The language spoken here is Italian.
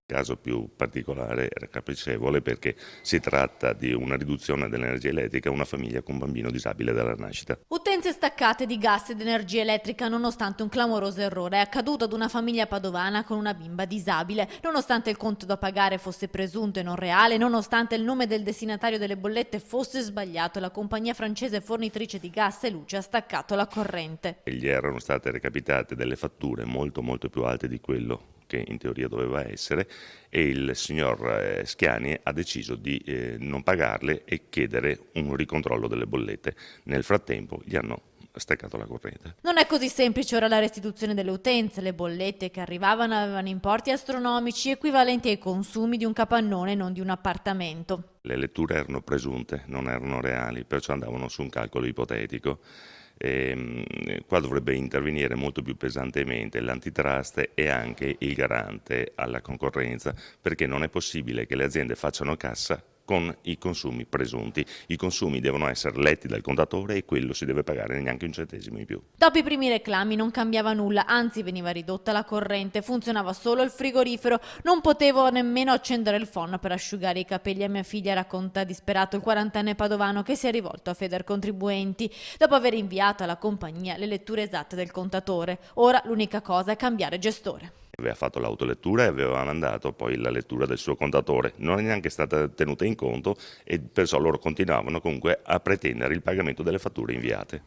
Il caso più particolare era capricevole perché si tratta di una riduzione dell'energia elettrica a una famiglia con bambino disabile dalla nascita. Utenze staccate di gas ed energia elettrica nonostante un clamoroso errore è accaduto ad una famiglia padovana con una bimba disabile. Nonostante il conto da pagare fosse presunto e non reale, nonostante il nome del destinatario delle bollette fosse sbagliato, la compagnia francese fornitrice di gas e luce ha staccato la corrente. E gli erano state recapitate delle fatture molto più alte di quello che in teoria doveva essere, e il signor Schiani ha deciso di non pagarle e chiedere un ricontrollo delle bollette. Nel frattempo gli hanno staccato la corrente. Non è così semplice ora la restituzione delle utenze. Le bollette che arrivavano avevano importi astronomici equivalenti ai consumi di un capannone, non di un appartamento. Le letture erano presunte, non erano reali, perciò andavano su un calcolo ipotetico. Qua dovrebbe intervenire molto più pesantemente l'antitrust e anche il garante alla concorrenza, perché non è possibile che le aziende facciano cassa con i consumi presunti. I consumi devono essere letti dal contatore e quello si deve pagare neanche un centesimo in più. Dopo i primi reclami non cambiava nulla, anzi veniva ridotta la corrente, funzionava solo il frigorifero, non potevo nemmeno accendere il phon per asciugare i capelli a mia figlia, racconta disperato il quarantenne padovano che si è rivolto a Federcontribuenti dopo aver inviato alla compagnia le letture esatte del contatore. Ora l'unica cosa è cambiare gestore. Aveva fatto l'autolettura e aveva mandato poi la lettura del suo contatore, non è neanche stata tenuta in conto e perciò loro continuavano comunque a pretendere il pagamento delle fatture inviate.